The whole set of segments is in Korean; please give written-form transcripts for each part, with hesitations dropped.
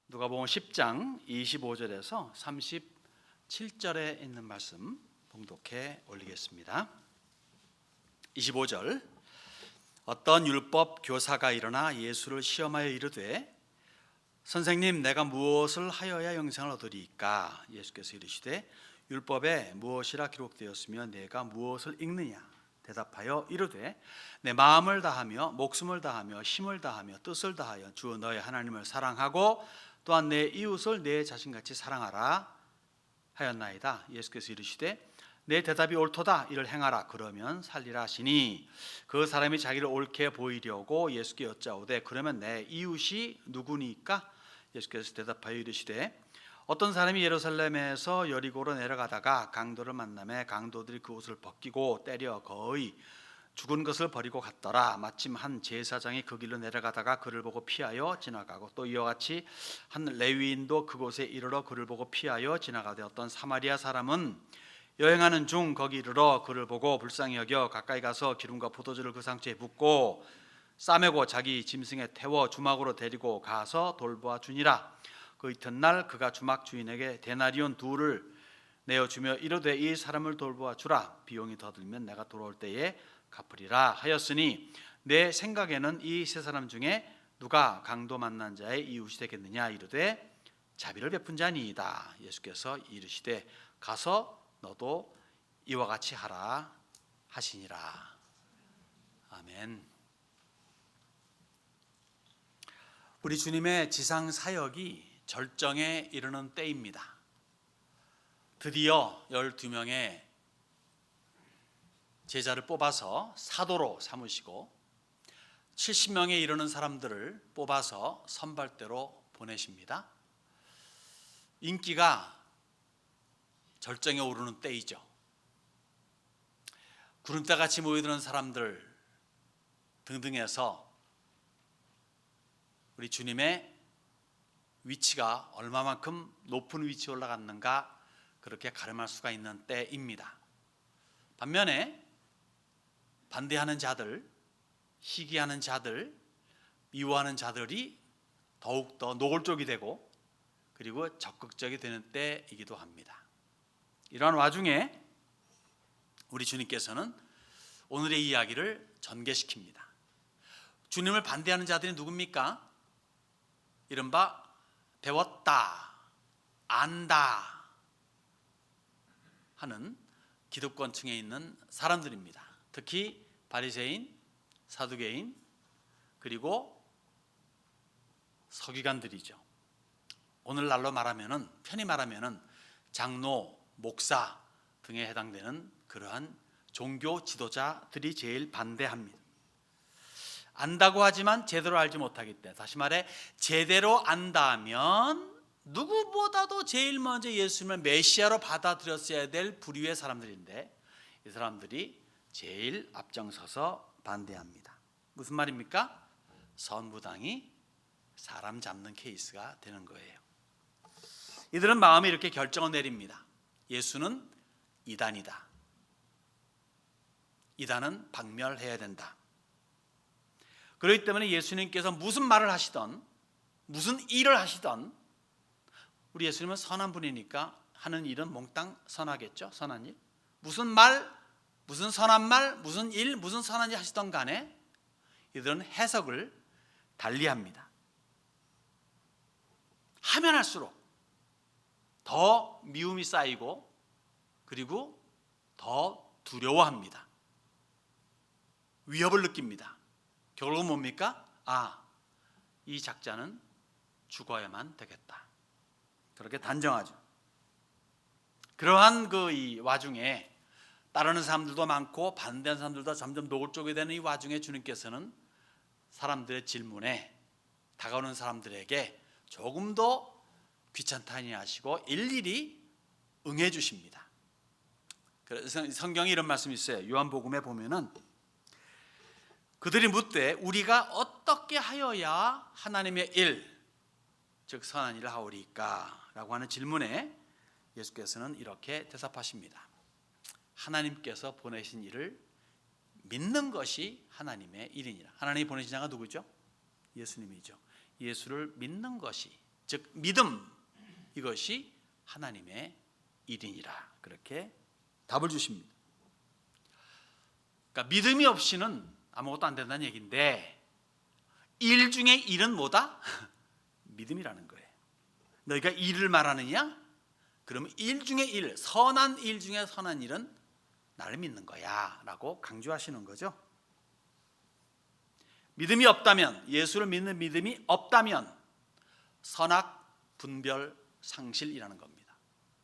누가복음 10장 25절에서 37절에 있는 말씀 봉독해 올리겠습니다. 25절. 어떤 율법 교사가 일어나 예수를 시험하여 이르되 선생님, 내가 무엇을 하여야 영생을 얻으리이까? 예수께서 이르시되 율법에 무엇이라 기록되었으며 내가 무엇을 읽느냐? 대답하여 이르되 내 마음을 다하며 목숨을 다하며 힘을 다하며 뜻을 다하여 주 너의 하나님을 사랑하고 또한 내 이웃을 내 자신같이 사랑하라 하였나이다. 예수께서 이르시되 내 대답이 옳도다. 이를 행하라. 그러면 살리라 하시니 그 사람이 자기를 옳게 보이려고 예수께 여짜오되 그러면 내 이웃이 누구니까? 예수께서 대답하여 이르시되 어떤 사람이 예루살렘에서 여리고로 내려가다가 강도를 만나매 강도들이 그 옷을 벗기고 때려 거의 죽은 것을 버리고 갔더라. 마침 한 제사장이 그 길로 내려가다가 그를 보고 피하여 지나가고 또 이와 같이 한 레위인도 그곳에 이르러 그를 보고 피하여 지나가되 어떤 사마리아 사람은 여행하는 중 거기 이르러 그를 보고 불쌍히 여겨 가까이 가서 기름과 포도주를 그 상처에 붓고 싸매고 자기 짐승에 태워 주막으로 데리고 가서 돌보아 주니라. 그 이튿날 그가 주막 주인에게 데나리온 둘을 내어주며 이르되 이 사람을 돌보아 주라. 비용이 더 들면 내가 돌아올 때에 갚으리라 하였으니 내 생각에는 이 세 사람 중에 누가 강도 만난 자의 이웃이 되겠느냐? 이르되 자비를 베푼 자니이다. 예수께서 이르시되 가서 너도 이와 같이 하라 하시니라. 아멘. 우리 주님의 지상 사역이 절정에 이르는 때입니다. 드디어 12명의 제자를 뽑아서 사도로 삼으시고 70명에 이르는 사람들을 뽑아서 선발대로 보내십니다. 인기가 절정에 오르는 때이죠. 구름대같이 모여드는 사람들 등등해서 우리 주님의 위치가 얼마만큼 높은 위치에 올라갔는가 그렇게 가늠할 수가 있는 때입니다. 반면에 반대하는 자들, 시기하는 자들, 미워하는 자들이 더욱더 노골적이 되고 그리고 적극적이 되는 때이기도 합니다. 이러한 와중에 우리 주님께서는 오늘의 이야기를 전개시킵니다. 주님을 반대하는 자들이 누굽니까? 이른바 배웠다, 안다 하는 기득권층에 있는 사람들입니다. 특히 바리새인, 사두개인 그리고 서기관들이죠. 오늘날로 말하면은 편히 말하면은 장로, 목사 등에 해당되는 그러한 종교 지도자들이 제일 반대합니다. 안다고 하지만 제대로 알지 못하기 때문에, 다시 말해 제대로 안다면 누구보다도 제일 먼저 예수님을 메시아로 받아들였어야 될 부류의 사람들인데 이 사람들이 제일 앞장서서 반대합니다. 무슨 말입니까? 선무당이 사람 잡는 케이스가 되는 거예요. 이들은 마음에 이렇게 결정을 내립니다. 예수는 이단이다. 이단은 박멸해야 된다. 그렇기 때문에 예수님께서 무슨 말을 하시던 무슨 일을 하시던 우리 예수님은 선한 분이니까 하는 일은 몽땅 선하겠죠. 선한 일. 무슨 말, 무슨 선한 말, 무슨 일, 무슨 선한 일 하시던 간에 이들은 해석을 달리합니다. 하면 할수록 더 미움이 쌓이고 그리고 더 두려워합니다. 위협을 느낍니다. 결국은 뭡니까? 이 작자는 죽어야만 되겠다. 그렇게 단정하죠. 그러한 이 와중에 따르는 사람들도 많고 반대하는 사람들도 점점 노골적이 되는 이 와중에 주님께서는 사람들의 질문에 다가오는 사람들에게 조금 더 귀찮다 하니 하시고 일일이 응해 주십니다. 그래서 성경에 이런 말씀이 있어요. 요한복음에 보면은 그들이 묻되 우리가 어떻게 하여야 하나님의 일, 즉 선한 일을 하오리까? 라고 하는 질문에 예수께서는 이렇게 대답하십니다. 하나님께서 보내신 일을 믿는 것이 하나님의 일이니라. 하나님이 보내신 자가 누구죠? 예수님이죠. 예수를 믿는 것이 즉 믿음, 이것이 하나님의 일이니라. 그렇게 답을 주십니다. 그러니까 믿음이 없이는 아무것도 안 된다는 얘기인데, 일 중에 일은 뭐다? 믿음이라는 거예요. 너희가 일을 말하느냐? 그러면 일 중에 일, 선한 일 중에 선한 일은 나를 믿는 거야 라고 강조하시는 거죠. 믿음이 없다면, 예수를 믿는 믿음이 없다면 선악 분별 상실이라는 겁니다.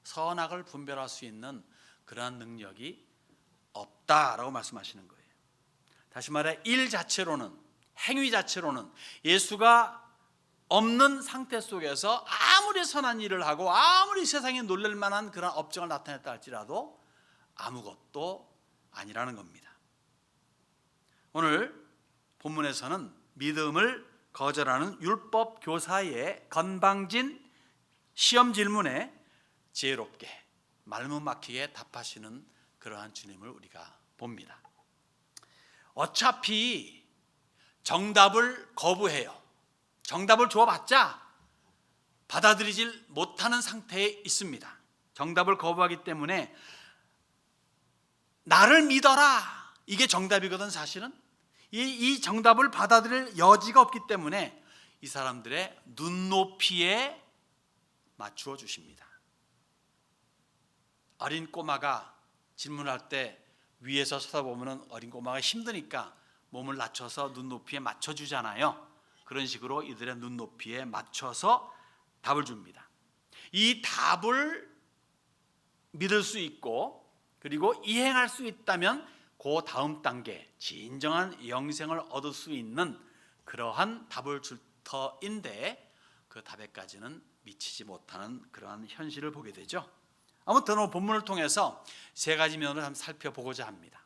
선악을 분별할 수 있는 그러한 능력이 없다라고 말씀하시는 거예요. 다시 말해 일 자체로는, 행위 자체로는 예수가 없는 상태 속에서 아무리 선한 일을 하고 아무리 세상에 놀랄 만한 그런 업적을 나타냈다 할지라도 아무것도 아니라는 겁니다. 오늘 본문에서는 믿음을 거절하는 율법 교사의 건방진 시험 질문에 지혜롭게 말문 막히게 답하시는 그러한 주님을 우리가 봅니다. 어차피 정답을 거부해요. 정답을 줘봤자 받아들이질 못하는 상태에 있습니다. 정답을 거부하기 때문에 나를 믿어라, 이게 정답이거든. 사실은 이 정답을 받아들일 여지가 없기 때문에 이 사람들의 눈높이에 맞추어 주십니다. 어린 꼬마가 질문할 때 위에서 쳐다보면 어린 꼬마가 힘드니까 몸을 낮춰서 눈높이에 맞춰주잖아요. 그런 식으로 이들의 눈높이에 맞춰서 답을 줍니다. 이 답을 믿을 수 있고 그리고 이행할 수 있다면 그 다음 단계, 진정한 영생을 얻을 수 있는 그러한 답을 줄 터인데 그 답에까지는 미치지 못하는 그러한 현실을 보게 되죠. 아무튼 오늘 본문을 통해서 세 가지 면을 한번 살펴보고자 합니다.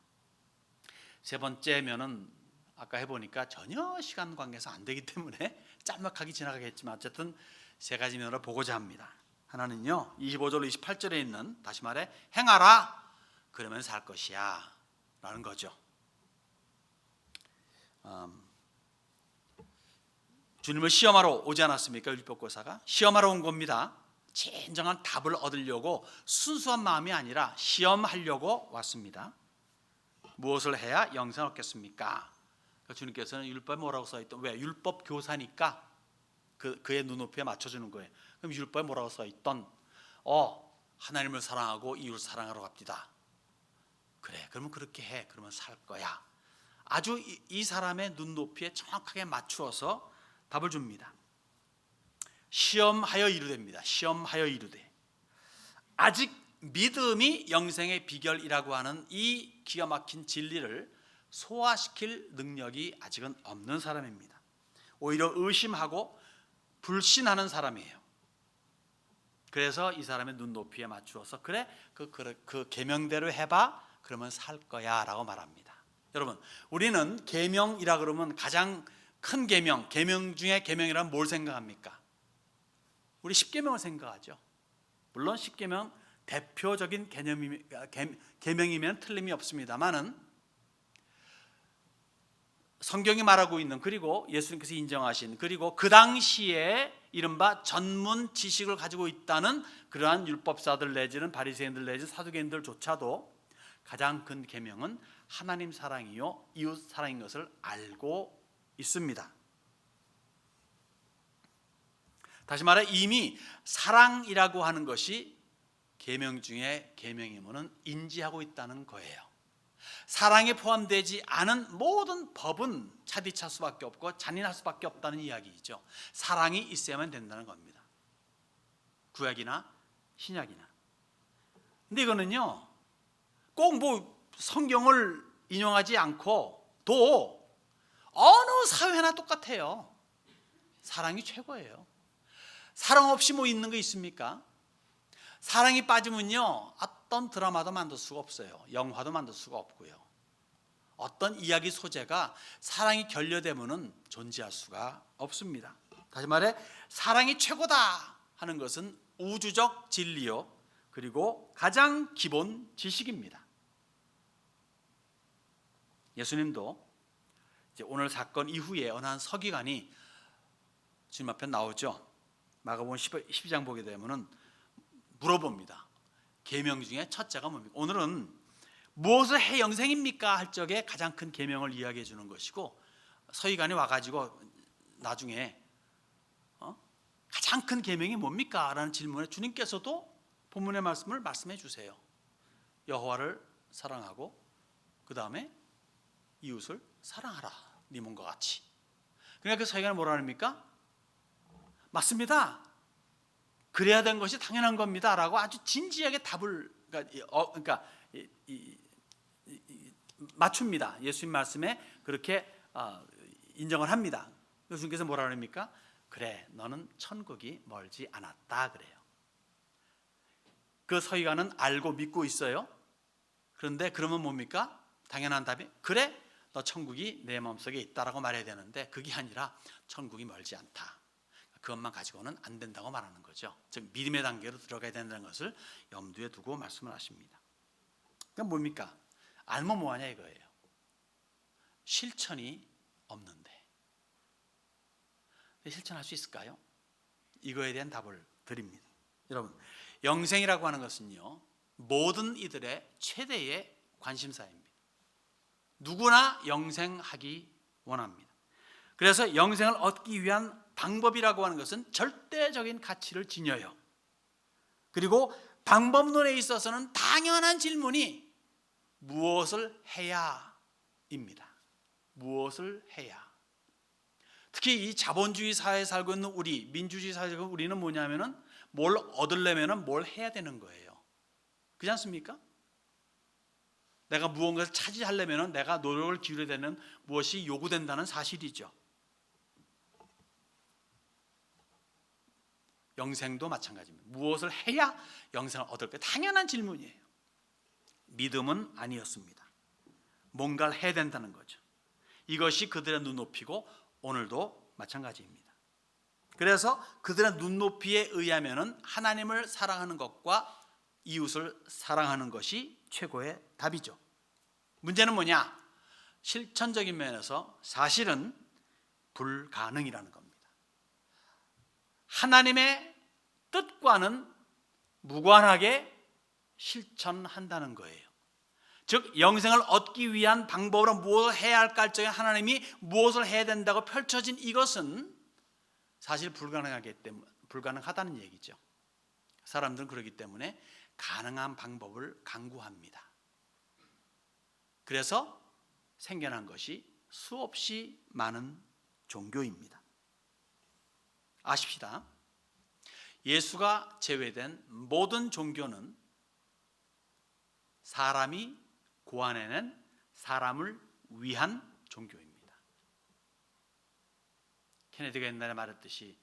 세 번째 면은 아까 해보니까 전혀 시간 관계에서 안 되기 때문에 짤막하게 지나가겠지만 어쨌든 세 가지 면을 보고자 합니다. 하나는요, 25절 28절에 있는, 다시 말해 행하라 그러면 살 것이야 라는 거죠. 주님을 시험하러 오지 않았습니까? 율법교사가 시험하러 온 겁니다. 진정한 답을 얻으려고, 순수한 마음이 아니라 시험하려고 왔습니다. 무엇을 해야 영생을 얻겠습니까? 주님께서는 율법에 뭐라고 써있던, 왜? 율법 교사니까 그의 눈높이에 맞춰주는 거예요. 그럼 율법에 뭐라고 써있던, 하나님을 사랑하고 이웃을 사랑하러 갑니다. 그래, 그러면 그렇게 해. 그러면 살 거야. 아주 이 사람의 눈높이에 정확하게 맞추어서 답을 줍니다. 시험하여 이르됩니다. 시험하여 이르되. 아직 믿음이 영생의 비결이라고 하는 이 기가 막힌 진리를 소화시킬 능력이 아직은 없는 사람입니다. 오히려 의심하고 불신하는 사람이에요. 그래서 이 사람의 눈높이에 맞추어서 그래, 그 계명대로 해봐, 그러면 살 거야 라고 말합니다. 여러분, 우리는 계명이라 그러면 가장 큰 계명, 계명 중에 계명이라면 뭘 생각합니까? 우리 10계명을 생각하죠. 물론 10계명 대표적인 계명이면 틀림이 없습니다만은 성경이 말하고 있는, 그리고 예수님께서 인정하신, 그리고 그 당시에 이른바 전문 지식을 가지고 있다는 그러한 율법사들 내지는 바리새인들 내지는 사두개인들조차도 가장 큰 계명은 하나님 사랑이요 이웃 사랑인 것을 알고 있습니다. 다시 말해 이미 사랑이라고 하는 것이 계명 중에 계명이면은 인지하고 있다는 거예요. 사랑에 포함되지 않은 모든 법은 차디찰 수밖에 없고 잔인할 수밖에 없다는 이야기이죠. 사랑이 있어야만 된다는 겁니다. 구약이나 신약이나. 근데 이거는요, 꼭 뭐 성경을 인용하지 않고 또 어느 사회나 똑같아요. 사랑이 최고예요. 사랑 없이 뭐 있는 거 있습니까? 사랑이 빠지면요, 어떤 드라마도 만들 수가 없어요. 영화도 만들 수가 없고요. 어떤 이야기 소재가 사랑이 결여되면은 존재할 수가 없습니다. 다시 말해 사랑이 최고다 하는 것은 우주적 진리요, 그리고 가장 기본 지식입니다. 예수님도 이제 오늘 사건 이후에 어느 한 서기관이 주님 앞에 나오죠. 마가복음 12장 보게 되면은 물어봅니다. 계명 중에 첫째가 뭡니까? 오늘은 무엇을 해 영생입니까? 할 적에 가장 큰 계명을 이야기해 주는 것이고, 서기관이 와가지고 나중에 가장 큰 계명이 뭡니까? 라는 질문에 주님께서도 본문의 말씀을 말씀해 주세요. 여호와를 사랑하고 그 다음에 이웃을 사랑하라, 네 몸과 같이. 그러니까 그 서기관이 뭐라 합니까? 맞습니다, 그래야 되는 것이 당연한 겁니다 라고 아주 진지하게 답을 맞춥니다. 예수님 말씀에 그렇게 인정을 합니다. 예수님께서 뭐라 그럽니까? 그래, 너는 천국이 멀지 않았다 그래요. 그 서기관은 알고 믿고 있어요. 그런데 그러면 뭡니까? 당연한 답이 그래, 너 천국이 내 마음속에 있다라고 말해야 되는데 그게 아니라 천국이 멀지 않다, 그것만 가지고는 안 된다고 말하는 거죠. 즉 믿음의 단계로 들어가야 된다는 것을 염두에 두고 말씀을 하십니다. 그럼 뭡니까? 알면 뭐하냐 이거예요. 실천이 없는데 실천할 수 있을까요? 이거에 대한 답을 드립니다. 여러분, 영생이라고 하는 것은요, 모든 이들의 최대의 관심사입니다. 누구나 영생하기 원합니다. 그래서 영생을 얻기 위한 방법이라고 하는 것은 절대적인 가치를 지녀요. 그리고 방법론에 있어서는 당연한 질문이 무엇을 해야입니다. 무엇을 해야. 특히 이 자본주의 사회에 살고 있는 우리, 민주주의 사회에 살고 있는 우리는 뭐냐면은 뭘 얻으려면은 뭘 해야 되는 거예요. 그렇지 않습니까? 내가 무언가를 차지하려면은 내가 노력을 기울여야 되는 무엇이 요구된다는 사실이죠. 영생도 마찬가지입니다. 무엇을 해야 영생을 얻을까? 당연한 질문이에요. 믿음은 아니었습니다. 뭔가를 해야 된다는 거죠. 이것이 그들의 눈높이고 오늘도 마찬가지입니다. 그래서 그들의 눈높이에 의하면은 하나님을 사랑하는 것과 이웃을 사랑하는 것이 최고의 답이죠. 문제는 뭐냐? 실천적인 면에서 사실은 불가능이라는 겁니다. 하나님의 뜻과는 무관하게 실천한다는 거예요. 즉 영생을 얻기 위한 방법으로 무엇을 해야 할까 할 적에 하나님이 무엇을 해야 된다고 펼쳐진 이것은 사실 불가능하다는 얘기죠. 사람들은 그렇기 때문에 가능한 방법을 강구합니다. 그래서 생겨난 것이 수없이 많은 종교입니다. 아십시다. 예수가 제외된 모든 종교는 사람이 고안해낸 사람을 위한 종교입니다. 케네디가 옛날에 말했듯이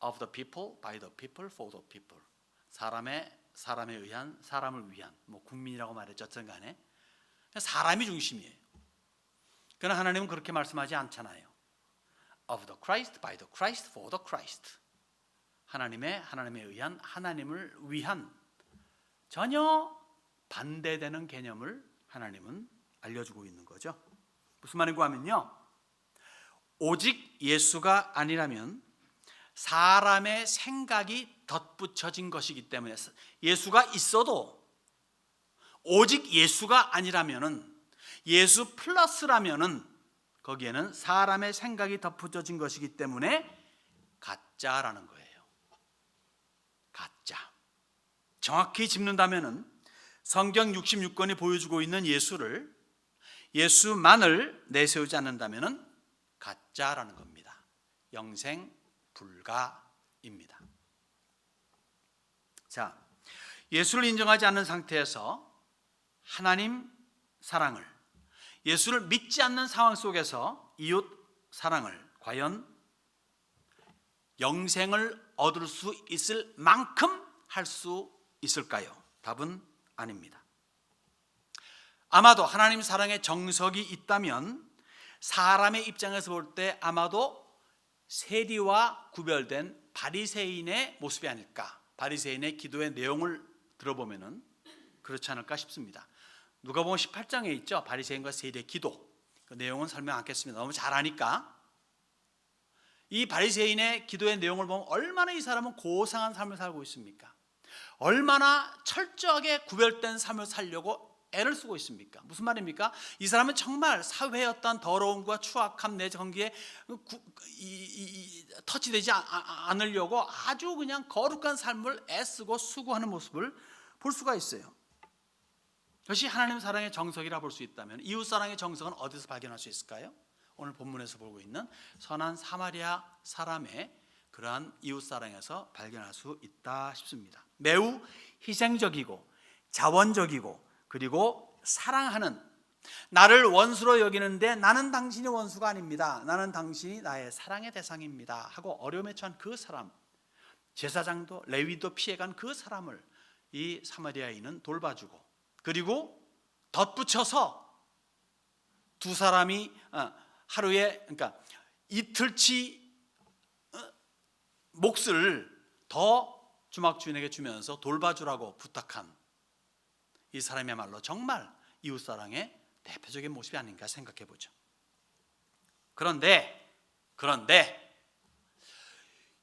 of the people, by the people, for the people. 사람에 의한, 사람을 위한, 국민이라고 말했죠. 어쨌든 간에 사람이 중심이에요. 그러나 하나님은 그렇게 말씀하지 않잖아요. of the Christ, by the Christ, for the Christ. 하나님에 의한, 하나님을 위한, 전혀 반대되는 개념을 하나님은 알려주고 있는 거죠. 무슨 말인가 하면요, 오직 예수가 아니라면 사람의 생각이 덧붙여진 것이기 때문에, 예수가 있어도 오직 예수가 아니라면은, 예수 플러스라면은 거기에는 사람의 생각이 덧붙여진 것이기 때문에 가짜라는 거예요. 가짜. 정확히 짚는다면은 성경 66권이 보여주고 있는 예수만을 내세우지 않는다면은 가짜라는 겁니다. 영생 불가입니다. 자, 예수를 인정하지 않는 상태에서 하나님 사랑을, 예수를 믿지 않는 상황 속에서 이웃 사랑을 과연 영생을 얻을 수 있을 만큼 할 수 있을까요? 답은 아닙니다. 아마도 하나님 사랑의 정석이 있다면 사람의 입장에서 볼 때 아마도 세리와 구별된 바리새인의 모습이 아닐까. 바리새인의 기도의 내용을 들어보면은 그렇지 않을까 싶습니다. 누가복음 18장에 있죠. 바리새인과 세리의 기도. 그 내용은 설명 않겠습니다. 너무 잘 아니까. 이 바리새인의 기도의 내용을 보면 얼마나 이 사람은 고상한 삶을 살고 있습니까? 얼마나 철저하게 구별된 삶을 살려고 애를 쓰고 있습니까? 무슨 말입니까? 이 사람은 정말 사회의 어떤 더러움과 추악함 내 거기에 터치되지 않으려고 아주 그냥 거룩한 삶을 애쓰고 수고하는 모습을 볼 수가 있어요. 그것이 하나님 사랑의 정석이라 볼 수 있다면 이웃 사랑의 정석은 어디서 발견할 수 있을까요? 오늘 본문에서 보고 있는 선한 사마리아 사람의 그러한 이웃 사랑에서 발견할 수 있다 싶습니다. 매우 희생적이고 자원적이고 그리고 사랑하는, 나를 원수로 여기는데 나는 당신이 원수가 아닙니다, 나는 당신이 나의 사랑의 대상입니다 하고 어려움에 처한 그 사람, 제사장도 레위도 피해간 그 사람을 이 사마리아인은 돌봐주고, 그리고 덧붙여서 두 사람이 하루에, 그러니까 이틀치 몫을 더 주막 주인에게 주면서 돌봐주라고 부탁한 이 사람이야말로 정말 이웃사랑의 대표적인 모습이 아닌가 생각해 보죠. 그런데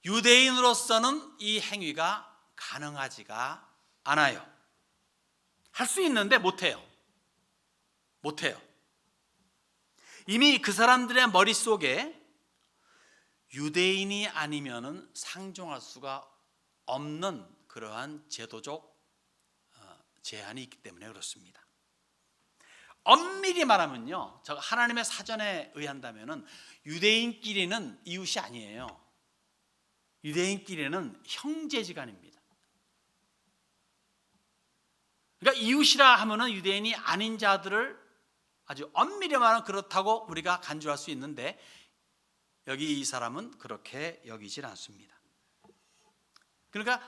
유대인으로서는 이 행위가 가능하지가 않아요. 할 수 있는데 못해요. 이미 그 사람들의 머릿속에 유대인이 아니면은 상종할 수가 없는 그러한 제도적 제한이 있기 때문에 그렇습니다. 엄밀히 말하면요, 하나님의 사전에 의한다면은 유대인끼리는 이웃이 아니에요. 유대인끼리는 형제지간입니다. 그러니까 이웃이라 하면은 유대인이 아닌 자들을 아주 엄밀히 말하면 그렇다고 우리가 간주할 수 있는데, 여기 이 사람은 그렇게 여기질 않습니다. 그러니까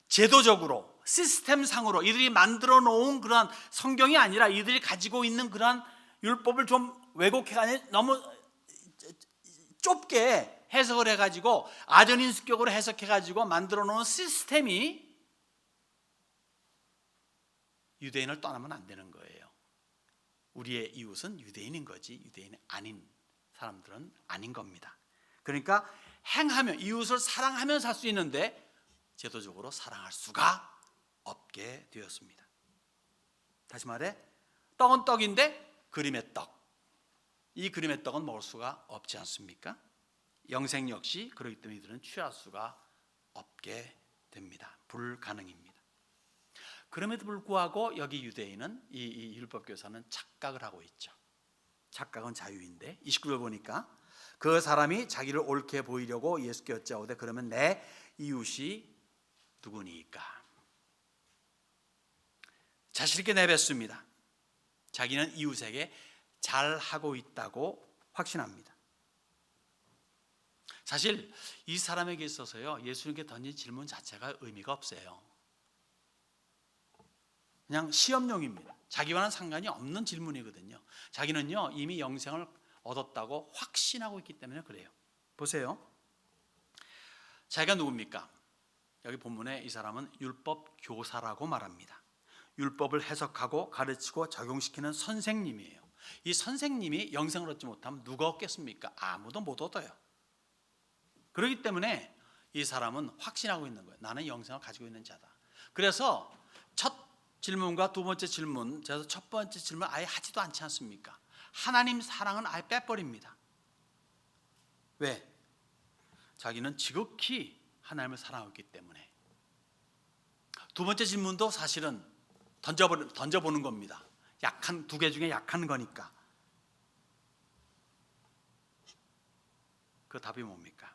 제도적으로 시스템상으로 이들이 만들어 놓은 그런 성경이 아니라 이들이 가지고 있는 그런 율법을 좀 왜곡해가지고 너무 좁게 해석을 해가지고 아전인수격으로 해석해가지고 만들어 놓은 시스템이 유대인을 떠나면 안 되는 거예요. 우리의 이웃은 유대인인 거지 유대인이 아닌 사람들은 아닌 겁니다. 그러니까 행하면, 이웃을 사랑하면 살 수 있는데 제도적으로 사랑할 수가 없게 되었습니다. 다시 말해, 떡은 떡인데 그림의 떡, 이 그림의 떡은 먹을 수가 없지 않습니까? 영생 역시 그렇기 때문에 이들은 취할 수가 없게 됩니다. 불가능입니다. 그럼에도 불구하고 여기 유대인은 이 율법교사는 착각을 하고 있죠. 착각은 자유인데 29절 보니까 그 사람이 자기를 옳게 보이려고 예수께 여짜오되 그러면 내 이웃이 누구니까? 자신 있게 내뱉습니다. 자기는 이웃에게 잘하고 있다고 확신합니다. 사실 이 사람에게 있어서요, 예수님께 던진 질문 자체가 의미가 없어요. 그냥 시험용입니다. 자기와는 상관이 없는 질문이거든요. 자기는요 이미 영생을 얻었다고 확신하고 있기 때문에 그래요. 보세요. 자기가 누굽니까? 여기 본문에 이 사람은 율법 교사라고 말합니다. 율법을 해석하고 가르치고 적용시키는 선생님이에요. 이 선생님이 영생을 얻지 못하면 누가 얻겠습니까? 아무도 못 얻어요. 그렇기 때문에 이 사람은 확신하고 있는 거예요. 나는 영생을 가지고 있는 자다. 그래서 첫 질문과 두 번째 질문, 그래서 첫 번째 질문 아예 하지도 않지 않습니까? 하나님 사랑은 아예 빼버립니다. 왜? 자기는 지극히 하나님을 사랑하고 있기 때문에. 두 번째 질문도 사실은 던져보는 겁니다. 약한 두 개 중에 약한 거니까. 그 답이 뭡니까?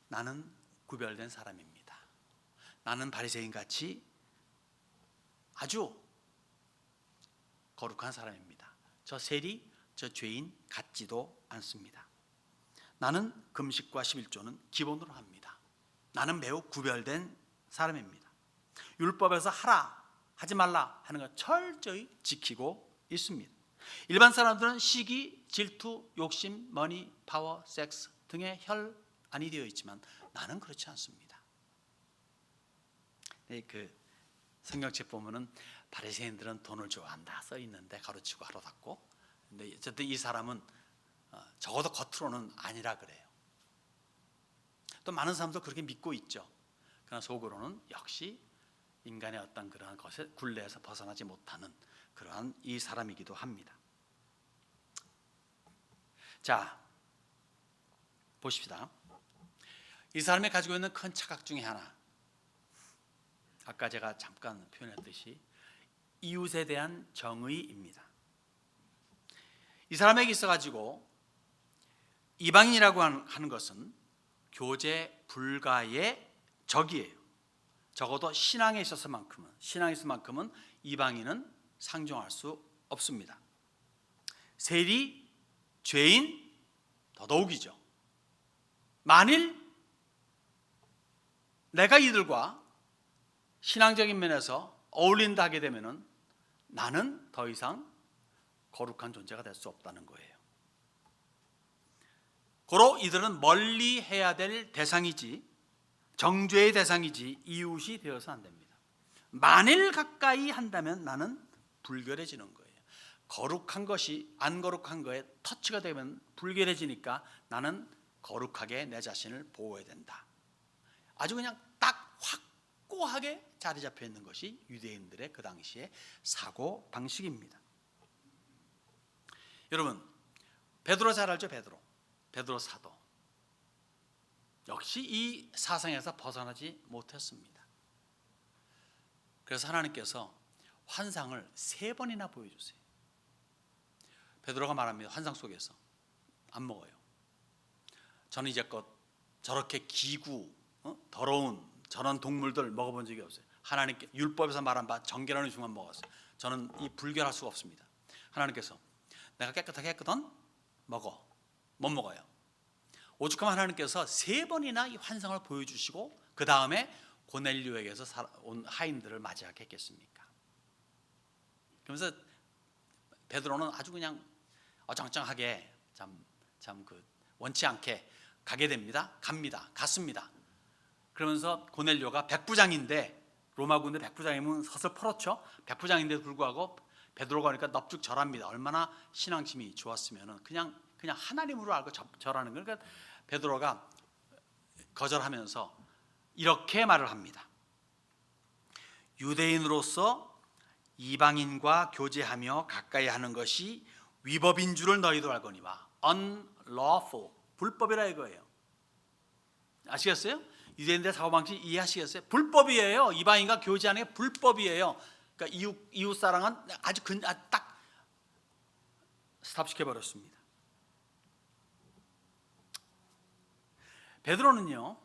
나는 구별된 사람입니다. 나는 바리새인같이 아주 거룩한 사람입니다. 저 세리, 저 죄인 같지도 않습니다. 나는 금식과 11조는 기본으로 합니다. 나는 매우 구별된 사람입니다. 율법에서 하라, 하지 말라 하는 걸 철저히 지키고 있습니다. 일반 사람들은 시기, 질투, 욕심, 머니, 파워, 섹스 등의 혈안이 되어 있지만 나는 그렇지 않습니다. 그 성경책 보면은 바리새인들은 돈을 좋아한다 써 있는데 가로치고 가로 닫고, 근데 어쨌든 이 사람은 적어도 겉으로는 아니라 그래요. 또 많은 사람도 그렇게 믿고 있죠. 그러나 속으로는 역시 인간의 어떤 그러한 것에 굴레에서 벗어나지 못하는 그러한 이 사람이기도 합니다. 자, 보십시다. 이 사람이 가지고 있는 큰 착각 중에 하나, 아까 제가 잠깐 표현했듯이 이웃에 대한 정의입니다. 이 사람에게 있어가지고 이방인이라고 하는 것은 교제 불가의 적이에요. 적어도 신앙에 있어서만큼은 이방인은 상종할 수 없습니다. 세리, 죄인 더더욱이죠. 만일 내가 이들과 신앙적인 면에서 어울린다 하게 되면은 나는 더 이상 거룩한 존재가 될 수 없다는 거예요. 고로 이들은 멀리 해야 될 대상이지, 정죄의 대상이지 이웃이 되어서 안 됩니다. 만일 가까이 한다면 나는 불결해지는 거예요. 거룩한 것이 안 거룩한 거에 터치가 되면 불결해지니까 나는 거룩하게 내 자신을 보호해야 된다. 아주 그냥 딱 확고하게 자리 잡혀 있는 것이 유대인들의 그 당시의 사고 방식입니다. 여러분, 베드로 잘 알죠? 베드로 사도 역시 이 사상에서 벗어나지 못했습니다. 그래서 하나님께서 환상을 3번이나 보여주세요. 베드로가 말합니다. 환상 속에서 안 먹어요. 저는 이제껏 저렇게 기구, 더러운 저런 동물들 먹어본 적이 없어요. 하나님께 율법에서 말한 바 정결한 음식만 먹었어요. 저는 이 불결할 수가 없습니다. 하나님께서 내가 깨끗하게 했거든? 먹어. 못 먹어요. 오죽하면 하나님께서 3번이나 이 환상을 보여주시고 그 다음에 고넬료에게서 온 하인들을 맞이하게 했겠습니까? 그러면서 베드로는 아주 그냥 어정쩡하게 원치 않게 가게 됩니다. 갔습니다. 그러면서 고넬료가 백부장인데, 로마 군대 백부장이면 서슬퍼렇죠. 백부장인데도 불구하고 베드로가 오니까 넙죽 절합니다. 얼마나 신앙심이 좋았으면 그냥 하나님으로 알고 절하는 거예요. 그러니까 베드로가 거절하면서 이렇게 말을 합니다. 유대인으로서 이방인과 교제하며 가까이 하는 것이 위법인 줄을 너희도 알거니와. unlawful, 불법이라 이거예요. 아시겠어요? 유대인들의 사고방식 이해하시겠어요? 불법이에요. 이방인과 교제하는 게 불법이에요. 그러니까 이웃 사랑은 아주 딱 스탑시켜버렸습니다. 베드로는요,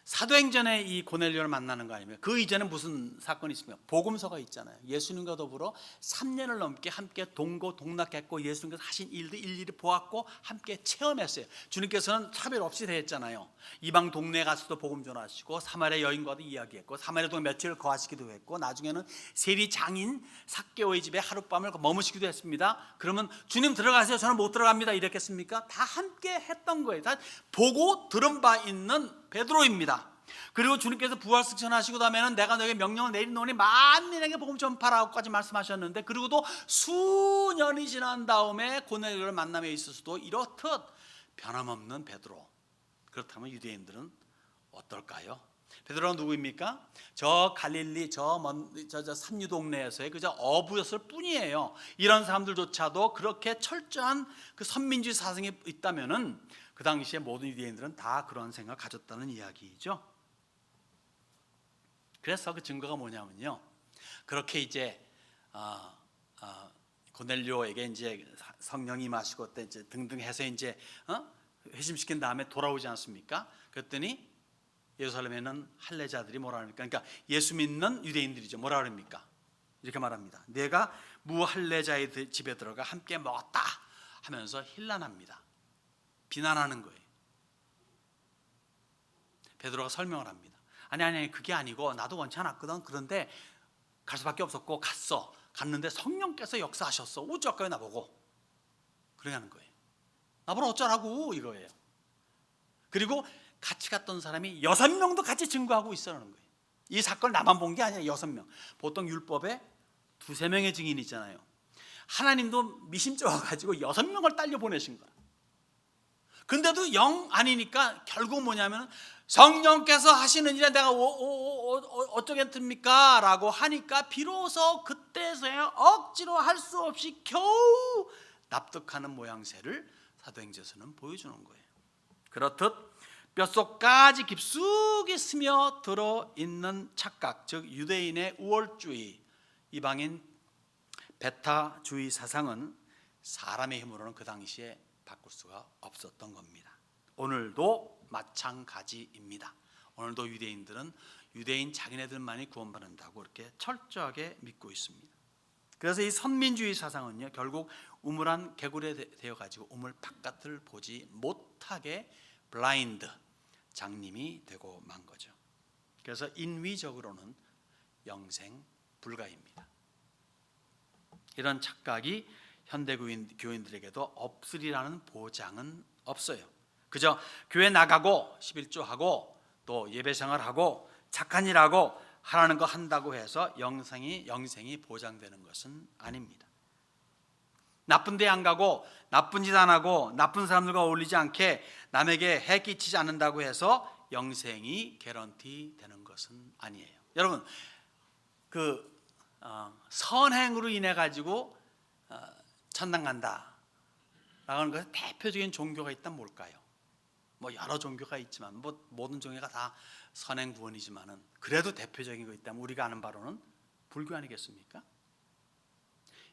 사도행전에 이 고넬료를 만나는 거 아니면 그 이전에 무슨 사건이 있습니까? 복음서가 있잖아요. 예수님과 더불어 3년을 넘게 함께 동고동락했고 예수님께서 하신 일도 일일이 보았고 함께 체험했어요. 주님께서는 차별 없이 대했잖아요. 이방 동네에 가서도 복음 전하시고 사마리아 여인과도 이야기했고 사마리아 동네 며칠 거하시기도 했고 나중에는 세리 장인 삭개오의 집에 하룻밤을 머무시기도 했습니다. 그러면 주님 들어가세요. 저는 못 들어갑니다. 이랬겠습니까? 다 함께 했던 거예요. 다 보고 들은 바 있는 베드로입니다. 그리고 주님께서 부활승천하시고 나면은 내가 너에게 명령을 내리노니 만민에게 복음 전파라고까지 말씀하셨는데, 그리고도 수년이 지난 다음에 고넬료를 만남에 있어서도 이렇듯 변함없는 베드로. 그렇다면 유대인들은 어떨까요? 베드로는 누구입니까? 저 갈릴리 저 삼류 동네에서의 그저 어부였을 뿐이에요. 이런 사람들조차도 그렇게 철저한 그 선민주의 사상이 있다면은 그 당시에 모든 유대인들은 다 그런 생각을 가졌다는 이야기이죠. 그래서 그 증거가 뭐냐면요, 그렇게 이제 고넬료에게 이제 성령이 임하시고 이제 등등 해서 이제 회심시킨 다음에 돌아오지 않습니까? 그랬더니 예루살렘에는 할례자들이 뭐라 합니까? 그러니까 예수 믿는 유대인들이죠. 뭐라 그럽니까? 이렇게 말합니다. 내가 무할례자의 집에 들어가 함께 먹었다 하면서 힐난합니다. 비난하는 거예요. 베드로가 설명을 합니다. 아니 그게 아니고 나도 원치 않았거든. 그런데 갈 수밖에 없었고 갔는데 성령께서 역사하셨어. 어쩌까요 나보고. 그렇게 하는 거예요. 나보고 어쩌라고 이거예요. 그리고 같이 갔던 사람이 6명도 같이 증거하고 있어라는 거예요. 이 사건을 나만 본 게 아니라 6명. 보통 율법에 2-3명의 증인이 있잖아요. 하나님도 미심쩍어가지고 6명을 딸려 보내신 거야. 근데도 영 아니니까 결국 뭐냐면 성령께서 하시는 일에 내가 어쩌겠습니까? 라고 하니까 비로소 그때서야 억지로 할 수 없이 겨우 납득하는 모양새를 사도행전에서는 보여주는 거예요. 그렇듯 뼛속까지 깊숙이 스며들어 있는 착각, 즉 유대인의 우월주의, 이방인 베타주의 사상은 사람의 힘으로는 그 당시에 바꿀 수가 없었던 겁니다. 오늘도 마찬가지입니다. 오늘도 유대인들은 유대인 자기네들만이 구원받는다고 이렇게 철저하게 믿고 있습니다. 그래서 이 선민주의 사상은요, 결국 우물안 개구리 되어 가지고 우물 바깥을 보지 못하게 블라인드, 장님이 되고 만 거죠. 그래서 인위적으로는 영생 불가입니다. 이런 착각이 현대 교인들에게도 없으리라는 보장은 없어요. 그저 교회 나가고 11조하고 또 예배생활하고 착한 일하고 하라는 거 한다고 해서 영생이 보장되는 것은 아닙니다. 나쁜 데 안 가고 나쁜 짓 안 하고 나쁜 사람들과 어울리지 않게 남에게 해 끼치지 않는다고 해서 영생이 개런티 되는 것은 아니에요. 여러분, 선행으로 인해 가지고 천당 간다 라는 것의 대표적인 종교가 있다면 뭘까요? 뭐 여러 종교가 있지만 모든 종교가 다 선행 구원이지만은 그래도 대표적인 거 있다면 우리가 아는 바로는 불교 아니겠습니까?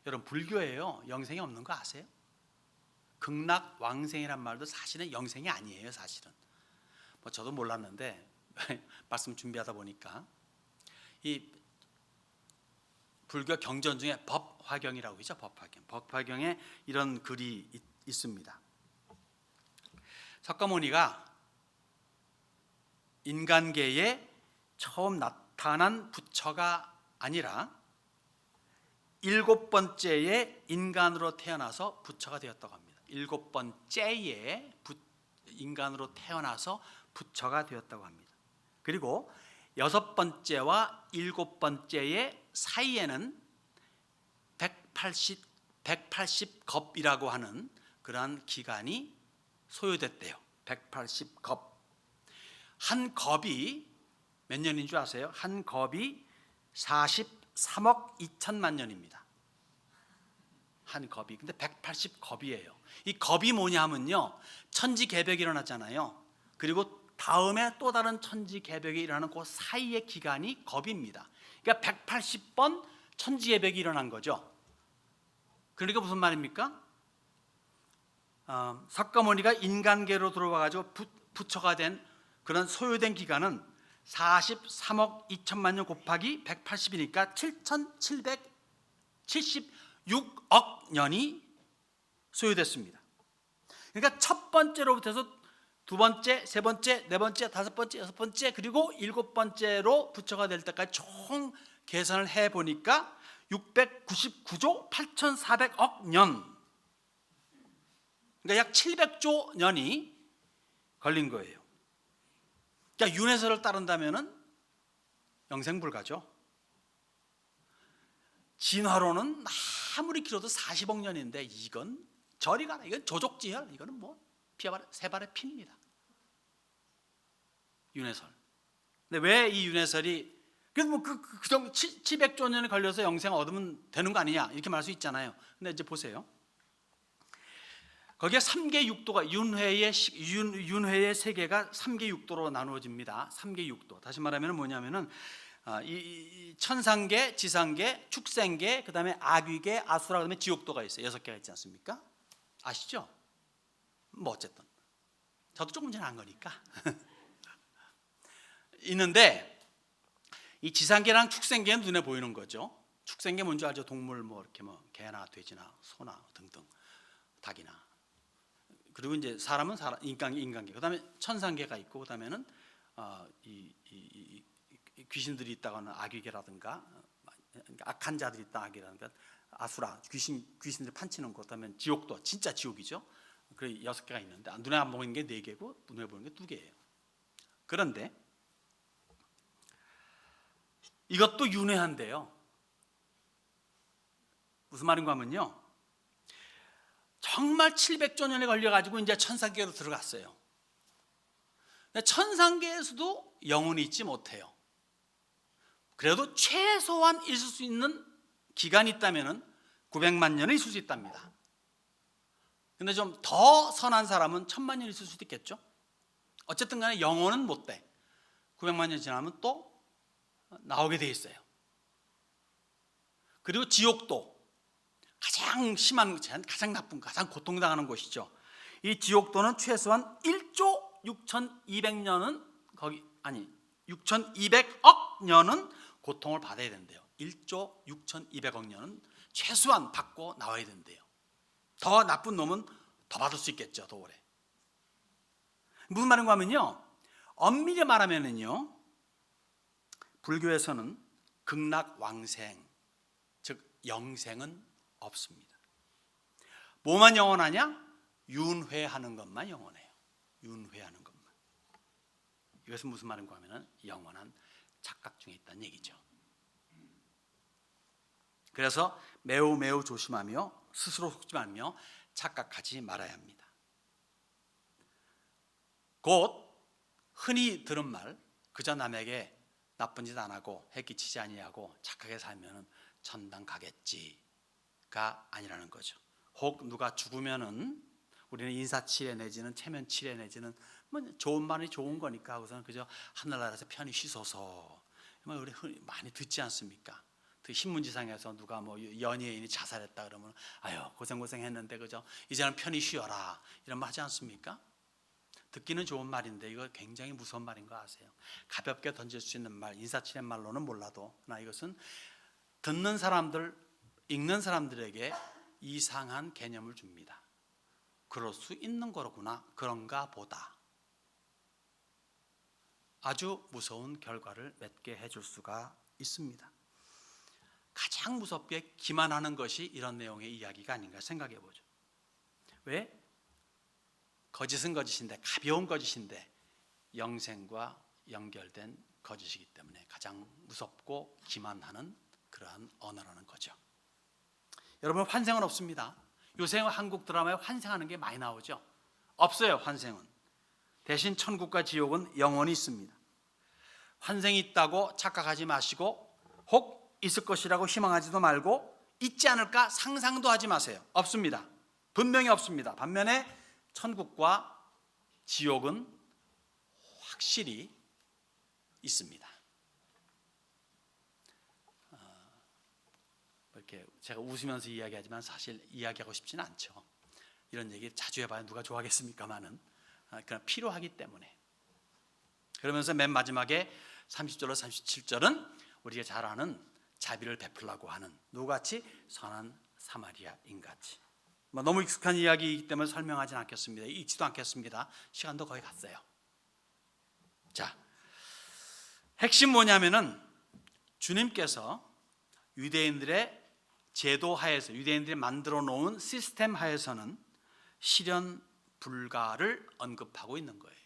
여러분, 불교에요 영생이 없는 거 아세요? 극락왕생이란 말도 사실은 영생이 아니에요. 사실은 저도 몰랐는데 말씀 준비하다 보니까 이 불교 경전 중에 법화경이라고 있죠. 법화경에 이런 글이 있습니다. 석가모니가 인간계에 처음 나타난 부처가 아니라 7번째의 인간으로 태어나서 부처가 되었다고 합니다. 7번째의 인간으로 태어나서 부처가 되었다고 합니다. 그리고 6번째와 7번째의 사이에는 180겁이라고 하는 그러한 기간이 소요됐대요. 180겁. 한 겁이 몇 년인 줄 아세요? 한 겁이 43억 2천만 년입니다. 한 겁이. 근데 180겁이에요. 이 겁이 뭐냐 하면요, 천지개벽이 일어났잖아요. 그리고 다음에 또 다른 천지개벽이 일어나는 그 사이의 기간이 겁입니다. 그러니까 180번 천지개벽이 일어난 거죠. 그러니까 무슨 말입니까? 석가모니가 인간계로 들어와 가지고 부처가 된 그런 소요된 기간은 43억 2천만 년 곱하기 180이니까 7,776억 년이 소요됐습니다. 그러니까 첫 번째로부터 해서 두 번째, 세 번째, 네 번째, 다섯 번째, 여섯 번째, 그리고 7번째로 부처가 될 때까지 총 계산을 해보니까 699조 8,400억 년, 그러니까 약 700조 년이 걸린 거예요. 그러니까 윤회설을 따른다면은 영생불가죠. 진화론은 아무리 길어도 40억 년인데 이건 저리 가라, 이건 조족지혈, 이거는 뭐 세 발의 피입니다. 윤회설. 근데 왜 이 윤회설이 그래서 뭐 그 정도 700조 년이 걸려서 영생 얻으면 되는 거 아니냐 이렇게 말할 수 있잖아요. 근데 이제 보세요. 거기에 3계 6도가 윤회의 세계가 3계 6도로 나누어집니다. 3계 6도. 다시 말하면 뭐냐면은 이 천상계, 지상계, 축생계, 그다음에 악귀계, 아수라, 그다음에 지옥도가 있어요. 6개가 있지 않습니까? 아시죠? 뭐 어쨌든 저도 조금 전에 안 거니까 있는데 이 지상계랑 축생계는 눈에 보이는 거죠. 축생계 뭔지 알죠? 동물 뭐 이렇게 뭐 개나 돼지나 소나 등등 닭이나. 그리고 이제 사람은 인간계. 그다음에 천상계가 있고 그다음에는 이 귀신들이 있다거나 악귀계라든가 악한 자들이 있다 악이라든가 아수라 귀신들 판치는 것. 그다음에 지옥도 진짜 지옥이죠. 그 6개가 있는데 눈에 안 보이는 게 4개고 눈에 보이는 게 2개예요. 그런데 이것도 윤회한데요. 무슨 말인가 하면요, 정말 700조 년에 걸려가지고 이제 천상계로 들어갔어요. 천상계에서도 영혼이 있지 못해요. 그래도 최소한 있을 수 있는 기간이 있다면 900만 년은 있을 수 있답니다. 근데 좀 더 선한 사람은 1000만 년 있을 수도 있겠죠. 어쨌든 간에 영혼은 못 돼. 900만 년 지나면 또 나오게 돼 있어요. 그리고 지옥도 가장 심한, 가장 나쁜, 가장 고통당하는 곳이죠. 이 지옥도는 최소한 1조 6200년은 6200억 년은 고통을 받아야 된대요. 1조 6200억 년은 최소한 받고 나와야 된대요. 더 나쁜 놈은 더 받을 수 있겠죠. 더 오래. 무슨 말인가 하면요, 엄밀히 말하면은요, 불교에서는 극락왕생, 즉 영생은 없습니다. 뭐만 영원하냐? 윤회하는 것만 영원해요. 윤회하는 것만. 이것은 무슨 말인가 하면은 영원한 착각 중에 있다는 얘기죠. 그래서 매우 매우 조심하며 스스로 속지 말며 착각하지 말아야 합니다. 곧 흔히 들은 말, 그저 남에게 나쁜 짓 안 하고 해끼치지 아니하고 착하게 살면은 천당 가겠지가 아니라는 거죠. 혹 누가 죽으면은 우리는 인사치레 내지는 체면치레 내지는 뭐 좋은 말이 좋은 거니까 우선 그저 하늘나라에서 편히 쉬소서, 우리 많이 듣지 않습니까? 그 신문지상에서 누가 뭐 연예인이 자살했다 그러면 아유 고생했는데 그저 이제는 편히 쉬어라 이런 말 하지 않습니까? 듣기는 좋은 말인데 이거 굉장히 무서운 말인 거 아세요? 가볍게 던질 수 있는 말, 인사치레 말로는 몰라도 그러나 이것은 듣는 사람들, 읽는 사람들에게 이상한 개념을 줍니다. 그럴 수 있는 거로구나, 그런가 보다. 아주 무서운 결과를 맺게 해줄 수가 있습니다. 가장 무섭게 기만하는 것이 이런 내용의 이야기가 아닌가 생각해 보죠. 왜? 거짓은 거짓인데, 가벼운 거짓인데 영생과 연결된 거짓이기 때문에 가장 무섭고 기만하는 그러한 언어라는 거죠. 여러분, 환생은 없습니다. 요새 한국 드라마에 환생하는 게 많이 나오죠. 없어요. 환생은. 대신 천국과 지옥은 영원히 있습니다. 환생이 있다고 착각하지 마시고 혹 있을 것이라고 희망하지도 말고 있지 않을까 상상도 하지 마세요. 없습니다. 분명히 없습니다. 반면에 천국과 지옥은 확실히 있습니다. 이렇게 제가 웃으면서 이야기하지만 사실 이야기하고 싶지는 않죠. 이런 얘기 자주 해봐야 누가 좋아하겠습니까마는 그냥 필요하기 때문에. 그러면서 맨 마지막에 30절로 37절은 우리가 잘 아는 자비를 베풀라고 하는 누구같이? 선한 사마리아인같이. 너무 익숙한 이야기이기 때문에 설명하지는 않겠습니다. 읽지도 않겠습니다. 시간도 거의 갔어요. 자, 핵심 뭐냐면은 주님께서 유대인들의 제도 하에서, 유대인들이 만들어 놓은 시스템 하에서는 실현 불가를 언급하고 있는 거예요.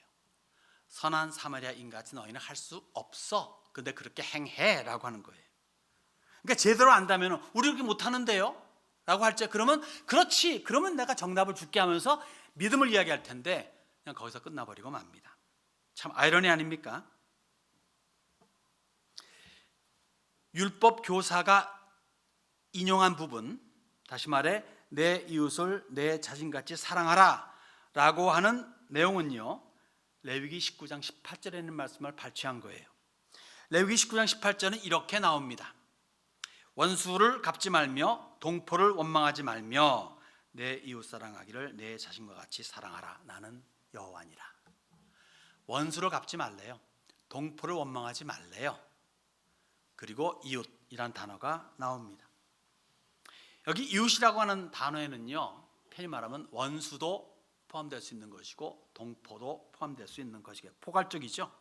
선한 사마리아인같이 너희는 할 수 없어. 근데 그렇게 행해 라고 하는 거예요. 그러니까 제대로 안다면 우리 그렇게 못하는데요? 라고 할 때 그러면 그렇지, 그러면 내가 정답을 줄게 하면서 믿음을 이야기할 텐데 그냥 거기서 끝나버리고 맙니다. 참 아이러니 아닙니까? 율법 교사가 인용한 부분, 다시 말해 내 이웃을 내 자신같이 사랑하라 라고 하는 내용은요, 레위기 19장 18절에 있는 말씀을 발췌한 거예요. 레위기 19장 18절은 이렇게 나옵니다. 원수를 갚지 말며 동포를 원망하지 말며 내 이웃 사랑하기를 내 자신과 같이 사랑하라. 나는 여호와니라. 원수를 갚지 말래요. 동포를 원망하지 말래요. 그리고 이웃이란 단어가 나옵니다. 여기 이웃이라고 하는 단어에는요, 편히 말하면 원수도 포함될 수 있는 것이고 동포도 포함될 수 있는 것이고 포괄적이죠.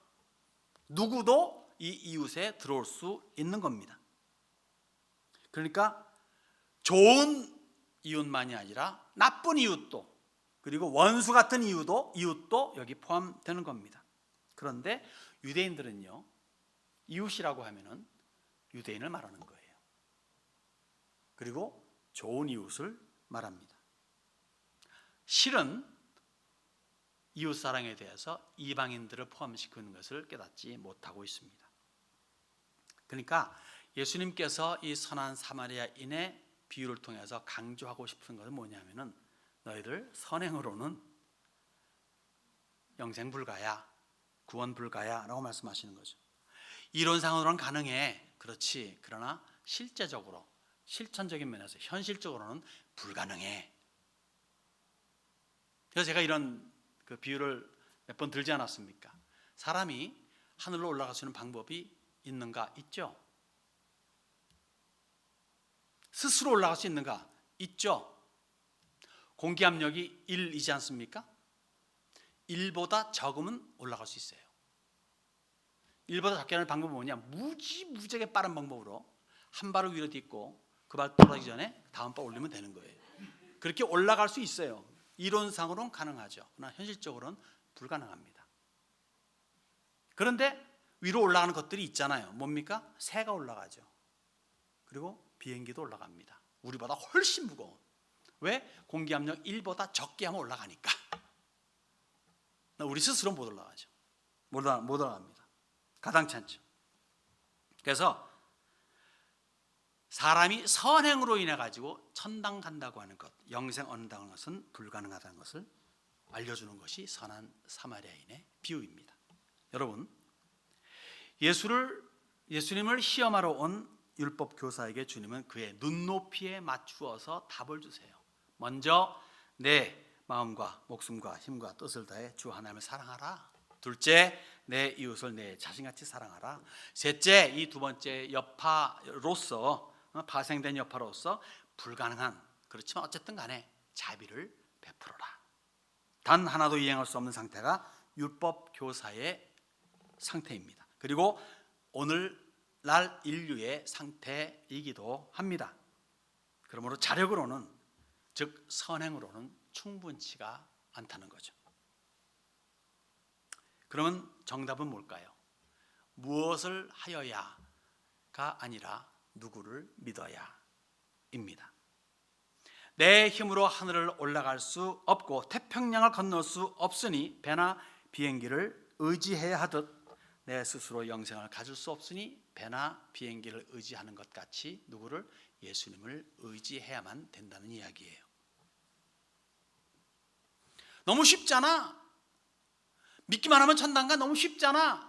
누구도 이 이웃에 들어올 수 있는 겁니다. 그러니까 좋은 이웃만이 아니라 나쁜 이웃도, 그리고 원수 같은 이웃도 여기 포함되는 겁니다. 그런데 유대인들은요, 이웃이라고 하면은 유대인을 말하는 거예요. 그리고 좋은 이웃을 말합니다. 실은 이웃사랑에 대해서 이방인들을 포함시키는 것을 깨닫지 못하고 있습니다. 그러니까 예수님께서 이 선한 사마리아인의 비유를 통해서 강조하고 싶은 것은 뭐냐면은 너희들 선행으로는 영생 불가야, 구원 불가야 라고 말씀하시는 거죠. 이론상으로는 가능해. 그렇지. 그러나 실제적으로, 실천적인 면에서 현실적으로는 불가능해. 그래서 제가 이런 그 비유를 몇 번 들지 않았습니까? 사람이 하늘로 올라갈 수 있는 방법이 있는가? 있죠. 스스로 올라갈 수 있는가? 있죠. 공기압력이 1이지 않습니까? 1보다 적으면 올라갈 수 있어요. 1보다 적게 하는 방법은 뭐냐? 무지하게 빠른 방법으로 한 발을 위로 딛고 그 발 떨어지기 전에 다음 발 올리면 되는 거예요. 그렇게 올라갈 수 있어요. 이론상으로는 가능하죠. 그러나 현실적으로는 불가능합니다. 그런데 위로 올라가는 것들이 있잖아요. 뭡니까? 새가 올라가죠. 그리고 비행기도 올라갑니다. 우리보다 훨씬 무거운. 왜? 공기압력 1보다 적게 하면 올라가니까. 우리 스스로 못 올라가죠. 못 올라갑니다. 가당치 않죠. 그래서 사람이 선행으로 인해 가지고 천당 간다고 하는 것, 영생 얻는다는 것은 불가능하다는 것을 알려주는 것이 선한 사마리아인의 비유입니다. 여러분, 예수님을 시험하러 온 율법 교사에게 주님은 그의 눈높이에 맞추어서 답을 주세요. 먼저 내 마음과 목숨과 힘과 뜻을 다해 주 하나님을 사랑하라. 둘째, 내 이웃을 내 자신같이 사랑하라. 셋째, 이 두 번째 여파로서, 파생된 여파로서 불가능한, 그렇지만 어쨌든 간에 자비를 베풀어라. 단 하나도 이행할 수 없는 상태가 율법 교사의 상태입니다. 그리고 오늘날 인류의 상태이기도 합니다. 그러므로 자력으로는, 즉 선행으로는 충분치가 않다는 거죠. 그러면 정답은 뭘까요? 무엇을 하여야가 아니라 누구를 믿어야입니다. 내 힘으로 하늘을 올라갈 수 없고 태평양을 건널 수 없으니 배나 비행기를 의지해야 하듯 내 스스로 영생을 가질 수 없으니 배나 비행기를 의지하는 것 같이 누구를? 예수님을 의지해야만 된다는 이야기예요. 너무 쉽잖아. 믿기만 하면 천당 가. 너무 쉽잖아.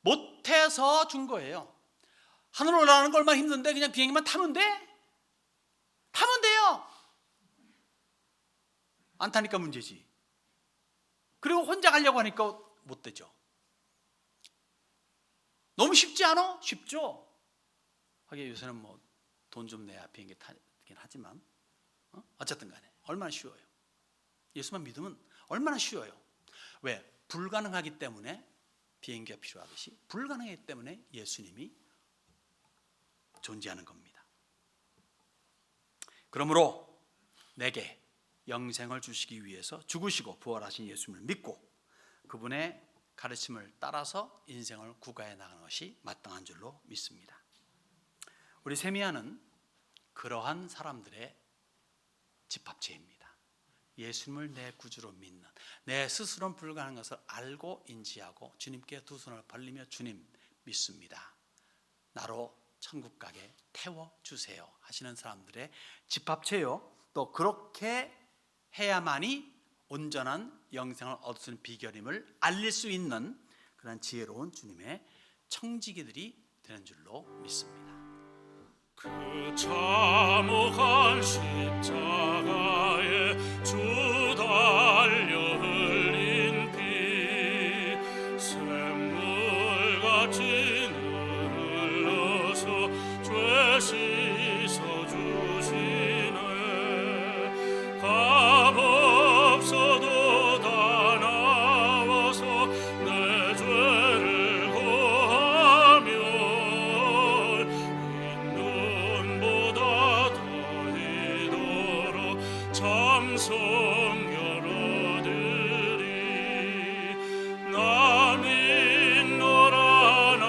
못해서 준 거예요. 하늘 올라가는 거 얼마나 힘든데 그냥 비행기만 타면 돼? 타면 돼요. 안 타니까 문제지. 그리고 혼자 가려고 하니까 못 되죠. 너무 쉽지 않아? 쉽죠. 하긴 요새는 뭐 돈 좀 내야 비행기 타긴 하지만 어쨌든 간에 얼마나 쉬워요. 예수만 믿으면 얼마나 쉬워요. 왜? 불가능하기 때문에 비행기가 필요하듯이 불가능하기 때문에 예수님이 존재하는 겁니다. 그러므로 내게 영생을 주시기 위해서 죽으시고 부활하신 예수님을 믿고 그분의 가르침을 따라서 인생을 구가해 나가는 것이 마땅한 줄로 믿습니다. 우리 세미야는 그러한 사람들의 집합체입니다. 예수님을 내 구주로 믿는, 내 스스로는 불가능한 것을 알고 인지하고 주님께 두 손을 벌리며 주님 믿습니다. 나로 천국 가게 태워주세요 하시는 사람들의 집합체요. 또 그렇게 해야만이 온전한 영생을 얻을 수 있는 비결임을 알릴 수 있는 그런 지혜로운 주님의 청지기들이 되는 줄로 믿습니다. 그 참혹한 십자가에 주 달려 흘린 피 샘물같이 흘러서 죄 씻어 주시네. 값없어도 다 나와서 내 죄를 고하면 인눈보다 더히도록 참성결 얻으리. 나 믿노라 나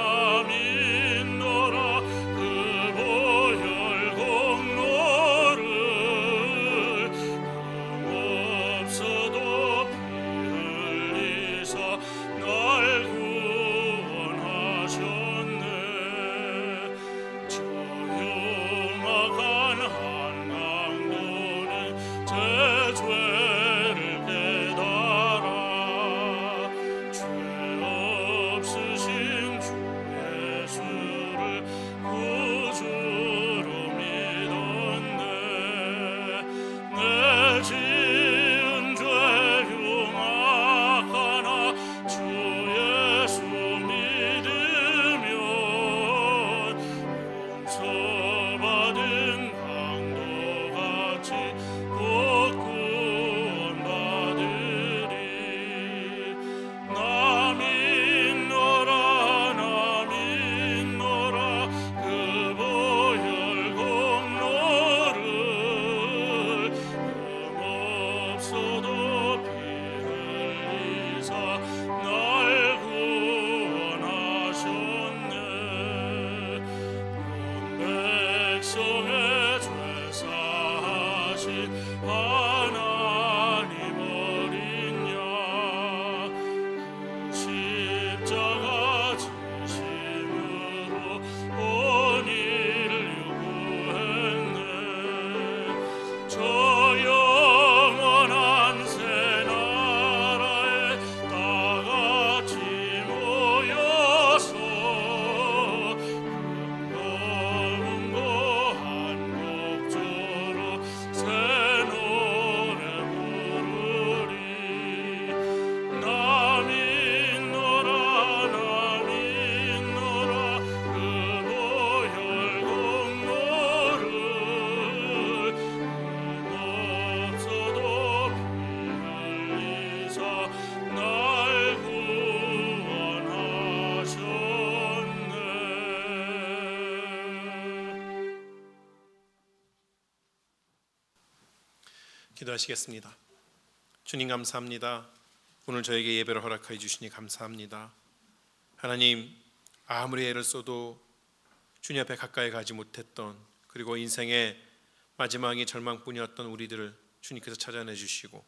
날 구원하셨네. 기도하시겠습니다. 주님 감사합니다. 오늘 저에게 예배를 허락하여 주시니 감사합니다. 하나님, 아무리 애를 써도 주님 앞에 가까이 가지 못했던, 그리고 인생의 마지막이 절망뿐이었던 우리들을 주님께서 찾아내 주시고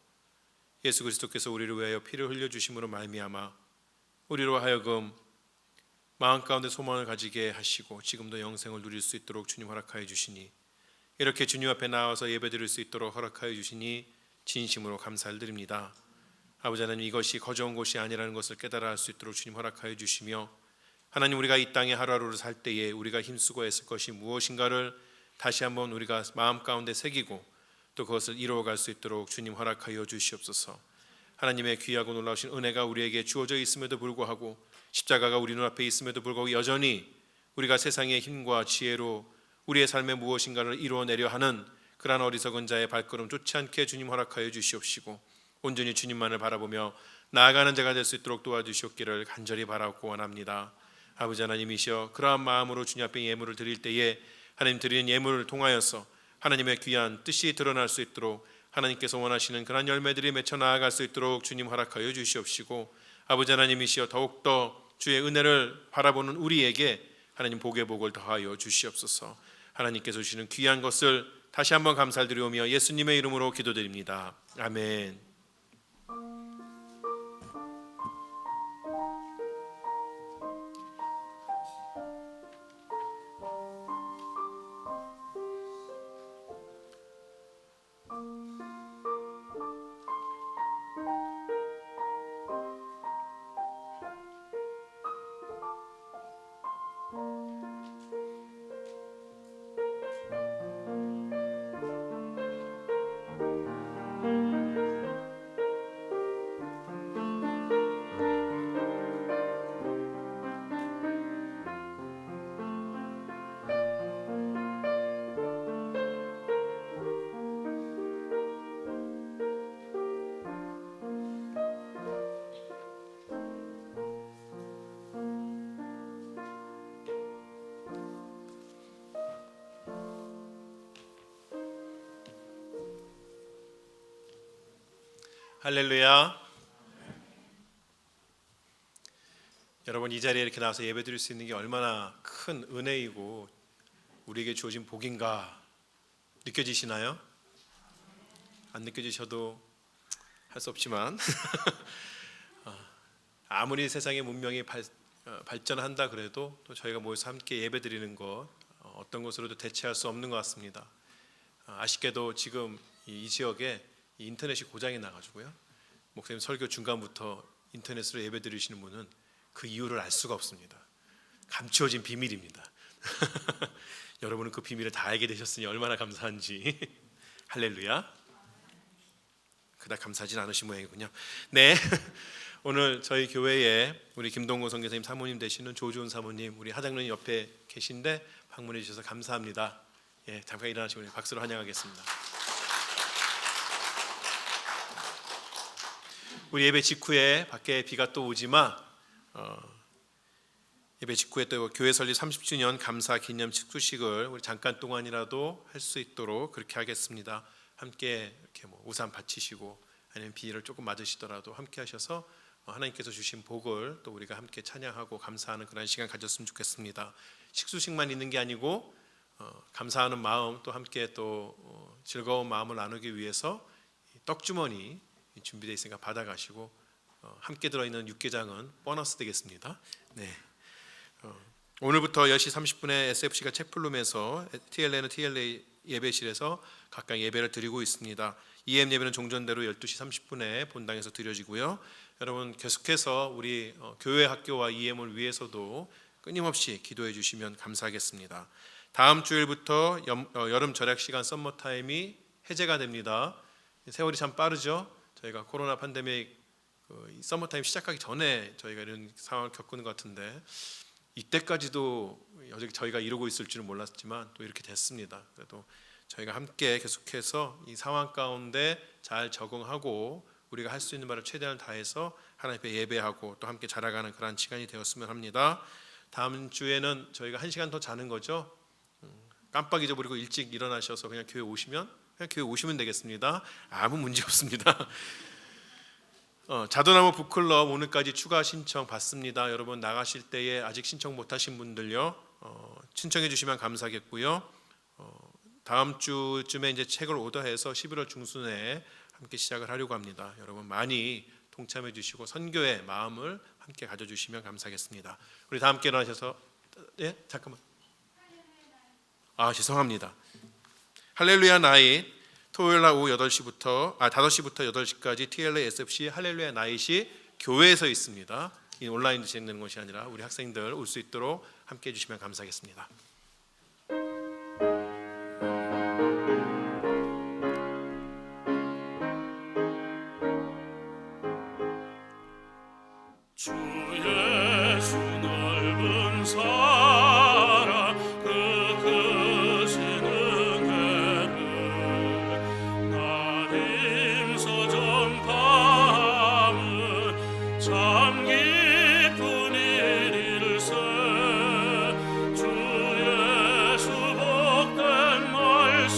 예수 그리스도께서 우리를 위하여 피를 흘려 주심으로 말미암아 우리로 하여금 마음 가운데 소망을 가지게 하시고 지금도 영생을 누릴 수 있도록 주님 허락하여 주시니, 이렇게 주님 앞에 나와서 예배드릴 수 있도록 허락하여 주시니 진심으로 감사를 드립니다. 아버지 하나님, 이것이 거저온 곳이 아니라는 것을 깨달아 할 수 있도록 주님 허락하여 주시며, 하나님, 우리가 이 땅에 하루하루를 살 때에 우리가 힘쓰고 애쓸 것이 무엇인가를 다시 한번 우리가 마음 가운데 새기고 또 그것을 이루어갈 수 있도록 주님 허락하여 주시옵소서. 하나님의 귀하고 놀라우신 은혜가 우리에게 주어져 있음에도 불구하고, 십자가가 우리 눈앞에 있음에도 불구하고 여전히 우리가 세상의 힘과 지혜로 우리의 삶에 무엇인가를 이루어내려 하는 그러한 어리석은 자의 발걸음 쫓지 않게 주님 허락하여 주시옵시고, 온전히 주님만을 바라보며 나아가는 자가 될 수 있도록 도와주시옵기를 간절히 바라고 원합니다. 아버지 하나님이시여, 그러한 마음으로 주님 앞에 예물을 드릴 때에 하나님 드리는 예물을 통하여서 하나님의 귀한 뜻이 드러날 수 있도록, 하나님께서 원하시는 그러한 열매들이 맺혀 나아갈 수 있도록 주님 허락하여 주시옵시고, 아버지 하나님이시여, 더욱더 주의 은혜를 바라보는 우리에게 하나님 복의 복을 더하여 주시옵소서. 하나님께서 주시는 귀한 것을 다시 한번 감사를 드리오며 예수님의 이름으로 기도드립니다. 아멘. 할렐루야. 여러분, 이 자리에 이렇게 나와서 예배드릴 수 있는 게 얼마나 큰 은혜이고 우리에게 주어진 복인가 느껴지시나요? 안 느껴지셔도 할 수 없지만 아무리 세상의 문명이 발전한다 그래도 또 저희가 모여서 함께 예배드리는 것, 어떤 것으로도 대체할 수 없는 것 같습니다. 아쉽게도 지금 이 지역에 이 인터넷이 고장이 나가지고요, 목사님 설교 중간부터 인터넷으로 예배드리시는 분은 그 이유를 알 수가 없습니다. 감추어진 비밀입니다. 여러분은 그 비밀을 다 알게 되셨으니 얼마나 감사한지. 할렐루야. 그닥 감사하진 않으신 모양이군요. 네, 오늘 저희 교회에 우리 김동고 선교사님 사모님 되시는 조주은 사모님, 우리 하장로님 옆에 계신데 방문해 주셔서 감사합니다. 예, 잠깐 일어나시고 박수로 환영하겠습니다. 우리 예배 직후에 밖에 비가 또 오지만 예배 직후에 또 교회 설립 30주년 감사 기념 축구식을 우리 잠깐 동안이라도 할 수 있도록 그렇게 하겠습니다. 함께 이렇게 우산 받치시고 아니면 비를 조금 맞으시더라도 함께 하셔서 하나님께서 주신 복을 또 우리가 함께 찬양하고 감사하는 그런 시간 가졌으면 좋겠습니다. 식수식만 있는 게 아니고 감사하는 마음, 또 함께 또 즐거운 마음을 나누기 위해서 떡주머니 준비되어 있으니까 받아가시고 함께 들어있는 육개장은 보너스 되겠습니다. 네. 오늘부터 10시 30분에 SFC가 채플룸에서 TLA는 TLA 예배실에서 각각 예배를 드리고 있습니다. EM 예배는 종전대로 12시 30분에 본당에서 드려지고요. 여러분 계속해서 우리 교회 학교와 EM을 위해서도 끊임없이 기도해 주시면 감사하겠습니다. 다음 주일부터 여름 절약 시간 썸머 타임이 해제가 됩니다. 세월이 참 빠르죠. 저희가 코로나 팬데믹 썸머 타임 시작하기 전에 저희가 이런 상황을 겪는 것 같은데 이때까지도 저희가 이러고 있을 줄은 몰랐지만 또 이렇게 됐습니다. 그래도 저희가 함께 계속해서 이 상황 가운데 잘 적응하고 우리가 할 수 있는 바를 최대한 다해서 하나님 앞에 예배하고 또 함께 자라가는 그런 시간이 되었으면 합니다. 다음 주에는 저희가 1시간 더 자는 거죠. 깜빡 잊어버리고 일찍 일어나셔서 그냥 교회 오시면 되겠습니다. 아무 문제 없습니다. 자도나무 북클럽 오늘까지 추가 신청 받습니다. 여러분 나가실 때에 아직 신청 못하신 분들요, 신청해 주시면 감사하겠고요. 다음 주쯤에 이제 책을 오더해서 11월 중순에 함께 시작을 하려고 합니다. 여러분 많이 동참해 주시고 선교의 마음을 함께 가져주시면 감사하겠습니다. 우리 다 함께 일어나셔서 잠깐만. 죄송합니다. 할렐루야 나잇 토요일 날 오후 5시부터 8시까지 TLA SFC 할렐루야 나잇이 교회에서 있습니다. 이 온라인으로 진행되는 것이 아니라 우리 학생들 올 수 있도록 함께 해주시면 감사하겠습니다. 주 예수 넓은 사랑 그 크신 은혜를 날 힘써 전파함은 참 기쁜 일일세. 주 예수 복된 말씀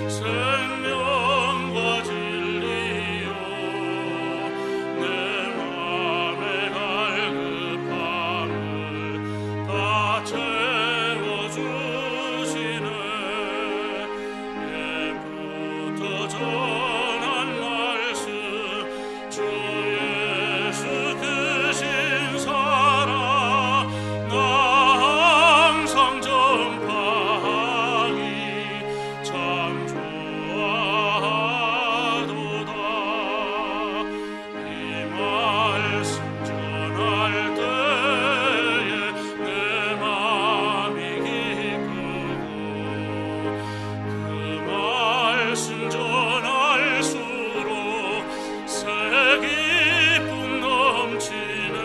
생명과 진리요 내 맘에 갈급함을 다 채워주시네. 예부터 전한 말씀 주 예수 크신 사랑 나 항상 전파하기 참 좋아하도다. 이 말씀 전할 때에 내 맘이 기쁘고 그 말씀 전할수록 새 기쁨 넘치네.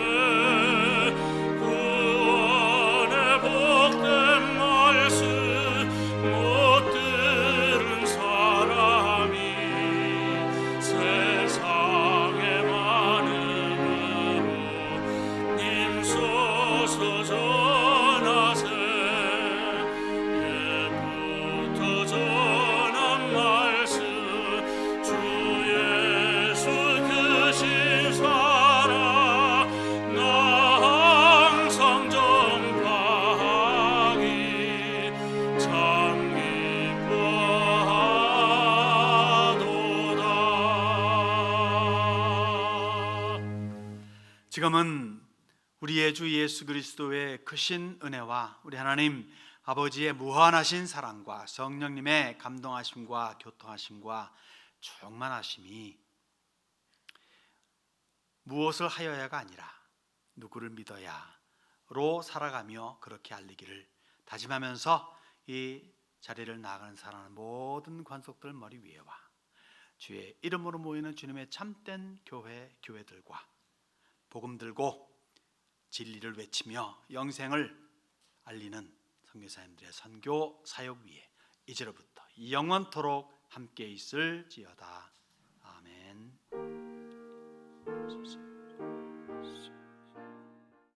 구원의 복된 말씀 못 들은 사람이 세상에 많으므로 님소서 전하세. 예부터 전한 말씀 주 예수 크신 사랑 나 항상 전파하기 참 기뻐하도다. 지금은 우리의 주 예수 그리스도의 크신 은혜와 우리 하나님 아버지의 무한하신 사랑과 성령님의 감동하심과 교통하심과 충만하심이 무엇을 하여야가 아니라 누구를 믿어야로 살아가며 그렇게 알리기를 다짐하면서 이 자리를 나아가는 사랑하는 모든 관속들 머리 위에와 주의 이름으로 모이는 주님의 참된 교회들과 복음 들고 진리를 외치며 영생을 알리는 선교사님들의 선교 사역 위에 이제로부터 영원토록 함께 있을지어다.